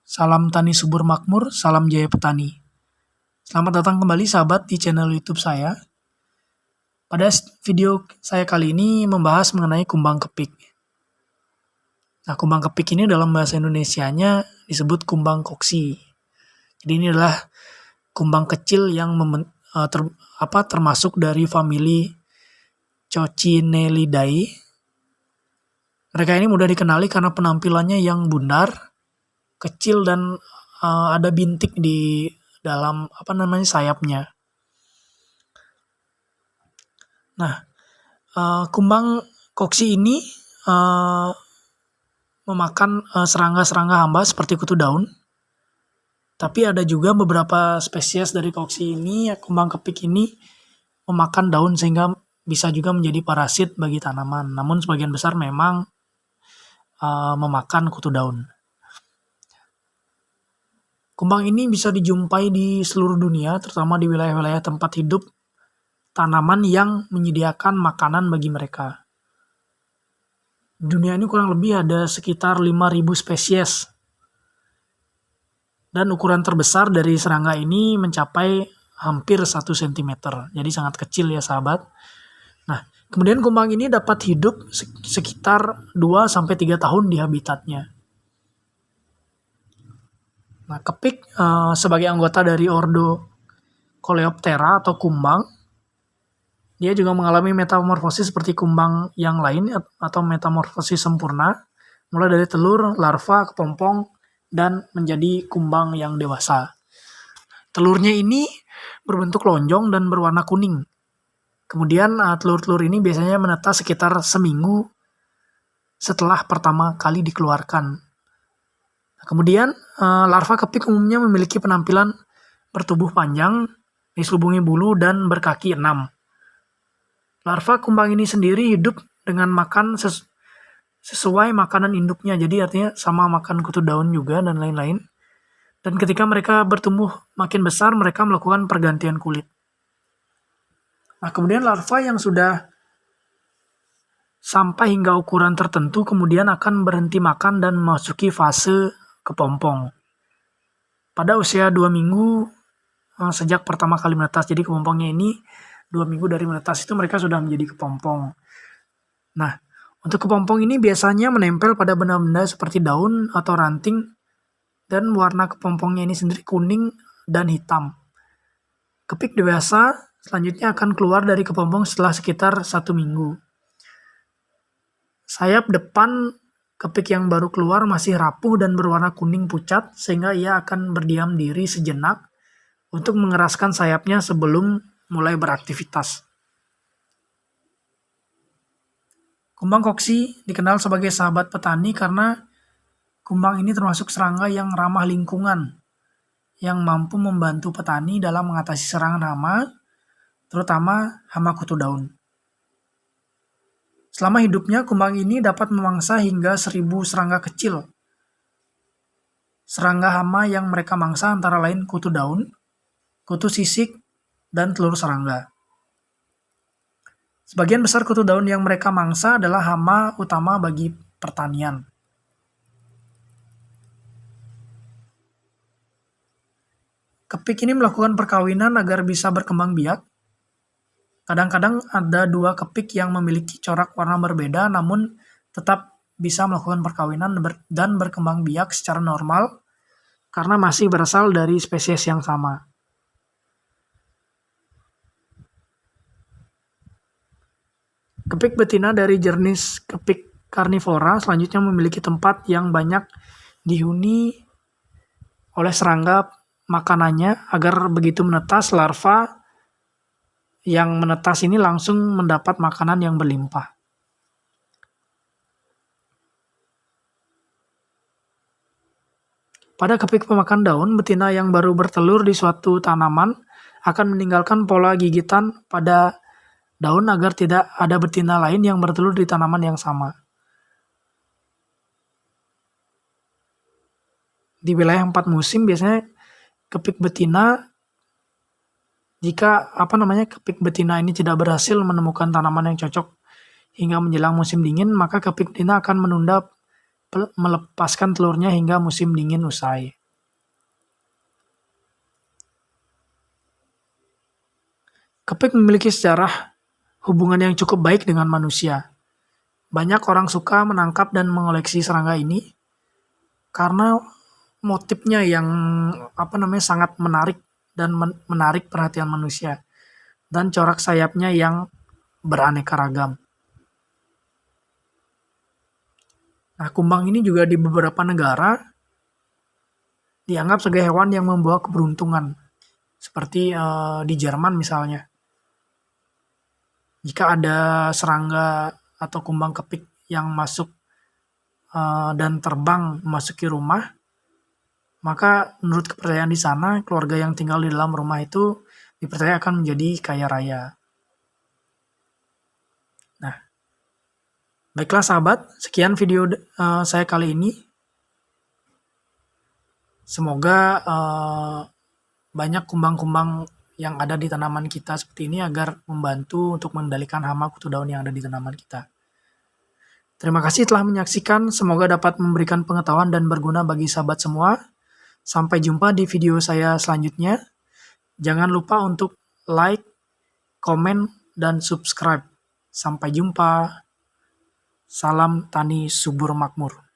Salam tani subur makmur, salam jaya petani. Selamat datang kembali sahabat di channel YouTube saya. Pada video saya kali ini membahas mengenai kumbang kepik. Nah, kumbang kepik ini dalam bahasa Indonesianya disebut kumbang koksi. Jadi ini adalah kumbang kecil yang termasuk dari famili Coccinellidae. Mereka ini mudah dikenali karena penampilannya yang bundar, kecil, dan ada bintik di dalam sayapnya. Nah, kumbang koksi ini memakan serangga-serangga hamba seperti kutu daun. Tapi ada juga beberapa spesies dari koksi ini, kumbang kepik ini memakan daun sehingga bisa juga menjadi parasit bagi tanaman. Namun sebagian besar memang memakan kutu daun. Kumbang ini bisa dijumpai di seluruh dunia, terutama di wilayah-wilayah tempat hidup tanaman yang menyediakan makanan bagi mereka. Di dunia ini kurang lebih ada sekitar 5.000 spesies. Dan ukuran terbesar dari serangga ini mencapai hampir 1 cm. Jadi sangat kecil ya sahabat. Nah, kemudian kumbang ini dapat hidup sekitar 2-3 tahun di habitatnya. Nah, kepik sebagai anggota dari ordo Coleoptera atau kumbang, dia juga mengalami metamorfosis seperti kumbang yang lain atau metamorfosis sempurna, mulai dari telur, larva, kepompong, dan menjadi kumbang yang dewasa. Telurnya ini berbentuk lonjong dan berwarna kuning. Kemudian telur-telur ini biasanya menetas sekitar seminggu setelah pertama kali dikeluarkan. Kemudian larva kepik umumnya memiliki penampilan bertubuh panjang, diselubungi bulu, dan berkaki 6. Larva kumbang ini sendiri hidup dengan makan sesuai makanan induknya, jadi artinya sama makan kutu daun juga dan lain-lain. Dan ketika mereka bertumbuh makin besar, mereka melakukan pergantian kulit. Nah, kemudian larva yang sudah sampai hingga ukuran tertentu kemudian akan berhenti makan dan memasuki fase kepompong. Pada usia 2 minggu sejak pertama kali menetas, jadi kepompongnya ini 2 minggu dari menetas itu mereka sudah menjadi kepompong. Nah, untuk kepompong ini biasanya menempel pada benda-benda seperti daun atau ranting, dan warna kepompongnya ini sendiri kuning dan hitam. Kepik dewasa selanjutnya akan keluar dari kepompong setelah sekitar 1 minggu. Sayap depan kepik yang baru keluar masih rapuh dan berwarna kuning pucat, sehingga ia akan berdiam diri sejenak untuk mengeraskan sayapnya sebelum mulai beraktivitas. Kumbang koksi dikenal sebagai sahabat petani karena kumbang ini termasuk serangga yang ramah lingkungan, yang mampu membantu petani dalam mengatasi serangan hama, terutama hama kutu daun. Selama hidupnya, kumbang ini dapat memangsa hingga 1.000 serangga kecil. Serangga hama yang mereka mangsa antara lain kutu daun, kutu sisik, dan telur serangga. Sebagian besar kutu daun yang mereka mangsa adalah hama utama bagi pertanian. Kepik ini melakukan perkawinan agar bisa berkembang biak. Kadang-kadang ada 2 kepik yang memiliki corak warna berbeda namun tetap bisa melakukan perkawinan dan berkembang biak secara normal karena masih berasal dari spesies yang sama. Kepik betina dari jenis kepik karnivora selanjutnya memiliki tempat yang banyak dihuni oleh serangga makanannya agar begitu menetas, larva yang menetas ini langsung mendapat makanan yang berlimpah. Pada kepik pemakan daun, betina yang baru bertelur di suatu tanaman akan meninggalkan pola gigitan pada daun agar tidak ada betina lain yang bertelur di tanaman yang sama. Di wilayah 4 musim biasanya kepik betina, jika kepik betina ini tidak berhasil menemukan tanaman yang cocok hingga menjelang musim dingin, maka kepik betina akan menunda melepaskan telurnya hingga musim dingin usai. Kepik memiliki sejarah hubungan yang cukup baik dengan manusia. Banyak orang suka menangkap dan mengoleksi serangga ini karena motifnya yang sangat menarik dan menarik perhatian manusia, dan corak sayapnya yang beraneka ragam. Nah, kumbang ini juga di beberapa negara dianggap sebagai hewan yang membawa keberuntungan, seperti di Jerman misalnya. Jika ada serangga atau kumbang kepik yang masuk dan terbang memasuki rumah, maka menurut kepercayaan di sana, keluarga yang tinggal di dalam rumah itu dipercaya akan menjadi kaya raya. Nah, baiklah sahabat, sekian video saya kali ini. Semoga banyak kumbang-kumbang yang ada di tanaman kita seperti ini agar membantu untuk mengendalikan hama kutu daun yang ada di tanaman kita. Terima kasih telah menyaksikan, semoga dapat memberikan pengetahuan dan berguna bagi sahabat semua. Sampai jumpa di video saya selanjutnya. Jangan lupa untuk like, komen, dan subscribe. Sampai jumpa. Salam tani subur makmur.